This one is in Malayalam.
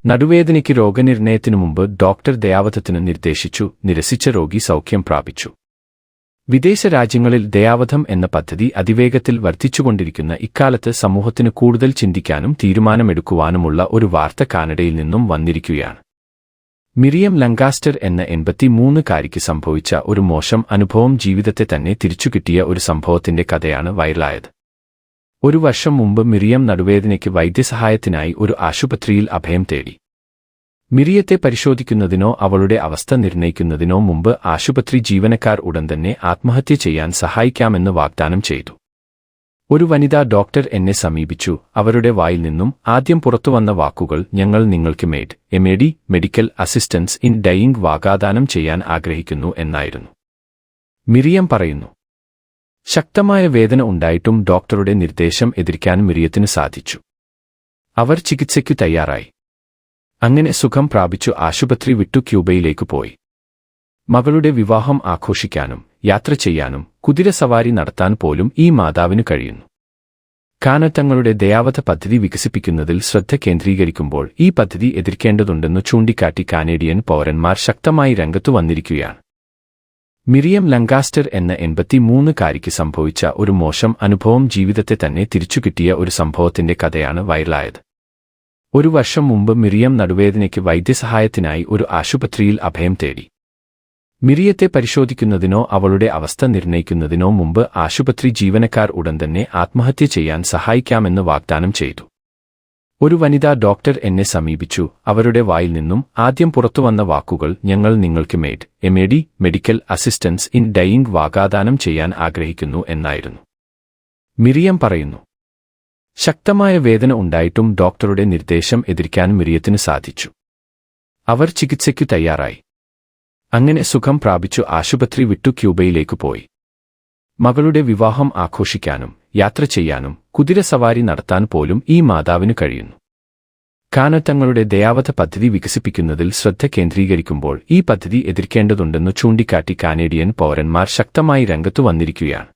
നടുവേദനയ്ക്ക് രോഗനിർണയത്തിനു മുമ്പ് ഡോക്ടർ ദയാവധത്തിന് നിർദ്ദേശിച്ചു. നിരസിച്ച രോഗി സൗഖ്യം പ്രാപിച്ചു. വിദേശ രാജ്യങ്ങളിൽ ദയാവധം എന്ന പദ്ധതി അതിവേഗത്തിൽ വർദ്ധിച്ചുകൊണ്ടിരിക്കുന്ന ഇക്കാലത്ത് സമൂഹത്തിന് കൂടുതൽ ചിന്തിക്കാനും തീരുമാനമെടുക്കുവാനുമുള്ള ഒരു വാർത്ത കാനഡയിൽ നിന്നും വന്നിരിക്കുകയാണ്. മിറിയം ലങ്കാസ്റ്റർ എന്ന 83-കാരിക്ക് സംഭവിച്ച ഒരു മോശം അനുഭവം ജീവിതത്തെ തന്നെ തിരിച്ചുകിട്ടിയ ഒരു സംഭവത്തിന്റെ കഥയാണ് വൈറലായത്. ഒരു വർഷം മുമ്പ് മിറിയം നടുവേദനയ്ക്ക് വൈദ്യസഹായത്തിനായി ഒരു ആശുപത്രിയിൽ അഭയം തേടി. മിറിയത്തെ പരിശോധിക്കുന്നതിനോ അവളുടെ അവസ്ഥ നിർണയിക്കുന്നതിനോ മുമ്പ് ആശുപത്രി ജീവനക്കാർ ഉടൻ തന്നെ ആത്മഹത്യ ചെയ്യാൻ സഹായിക്കാമെന്ന് വാഗ്ദാനം ചെയ്തു. ഒരു വനിതാ ഡോക്ടർ എന്നെ സമീപിച്ചു. അവരുടെ വായിൽ നിന്നും ആദ്യം പുറത്തുവന്ന വാക്കുകൾ, ഞങ്ങൾ നിങ്ങൾക്ക് മെഡിക്കൽ അസിസ്റ്റൻസ് ഇൻ ഡൈയിങ് വാഗ്ദാനം ചെയ്യാൻ ആഗ്രഹിക്കുന്നു എന്നായിരുന്നു. മിറിയം പറയുന്നു, ശക്തമായ വേദന ഉണ്ടായിട്ടും ഡോക്ടറുടെ നിർദ്ദേശം എതിർക്കാൻ മിറിയത്തിന് സാധിച്ചു. അവർ ചികിത്സയ്ക്കു തയ്യാറായി. അങ്ങനെ സുഖം പ്രാപിച്ചു ആശുപത്രി വിട്ടു ക്യൂബയിലേക്ക് പോയി. മകളുടെ വിവാഹം ആഘോഷിക്കാനും യാത്ര ചെയ്യാനും കുതിരസവാരി നടത്താൻ പോലും ഈ മാതാവിനു കഴിയുന്നു. കാനഡ തങ്ങളുടെ ദയാവധ പദ്ധതി വികസിപ്പിക്കുന്നതിൽ ശ്രദ്ധ കേന്ദ്രീകരിക്കുമ്പോൾ ഈ പദ്ധതി എതിർക്കേണ്ടതുണ്ടെന്നു ചൂണ്ടിക്കാട്ടി കാനേഡിയൻ പൗരന്മാർ ശക്തമായി രംഗത്തു വന്നിരിക്കുകയാണ്. മിറിയം ലങ്കാസ്റ്റർ എന്ന 83-കാരിക്ക് സംഭവിച്ച ഒരു മോശം അനുഭവം ജീവിതത്തെ തന്നെ തിരിച്ചുകിട്ടിയ ഒരു സംഭവത്തിന്റെ കഥയാണ് വൈറലായത്. ഒരു വർഷം മുമ്പ് മിറിയം നടുവേദനയ്ക്ക് വൈദ്യസഹായത്തിനായി ഒരു ആശുപത്രിയിൽ അഭയം തേടി. മിറിയത്തെ പരിശോധിക്കുന്നതിനോ അവളുടെ അവസ്ഥ നിർണയിക്കുന്നതിനോ മുമ്പ് ആശുപത്രി ജീവനക്കാർ ഉടൻ തന്നെ ആത്മഹത്യ ചെയ്യാൻ സഹായിക്കാമെന്ന് വാഗ്ദാനം ചെയ്തു. ഒരു വനിതാ ഡോക്ടർ എന്നെ സമീപിച്ചു. അവരുടെ വായിൽ നിന്നും ആദ്യം പുറത്തുവന്ന വാക്കുകൾ, ഞങ്ങൾ നിങ്ങൾക്ക് മെഡിക്കൽ അസിസ്റ്റൻസ് ഇൻ ഡൈയിങ് വാഗ്ദാനം ചെയ്യാൻ ആഗ്രഹിക്കുന്നു എന്നായിരുന്നു. മിറിയം പറയുന്നു, ശക്തമായ വേദന ഉണ്ടായിട്ടും ഡോക്ടറുടെ നിർദ്ദേശം എതിർക്കാൻ മിറിയത്തിന് സാധിച്ചു. അവർ ചികിത്സയ്ക്കു തയ്യാറായി. അങ്ങനെ സുഖം പ്രാപിച്ചു ആശുപത്രി വിട്ടു ക്യൂബയിലേക്ക് പോയി. മകളുടെ വിവാഹം ആഘോഷിക്കാനും യാത്ര ചെയ്യാനും കുതിരസവാരി നടത്താൻ പോലും ഈ മാതാവിനു കഴിയുന്നു. കാനഡ തങ്ങളുടെ ദയാവധ പദ്ധതി വികസിപ്പിക്കുന്നതിൽ ശ്രദ്ധ കേന്ദ്രീകരിക്കുമ്പോൾ ഈ പദ്ധതി എതിർക്കേണ്ടതുണ്ടെന്നു ചൂണ്ടിക്കാട്ടി കാനേഡിയൻ പൗരന്മാർ ശക്തമായി രംഗത്തു വന്നിരിക്കുകയാണ്.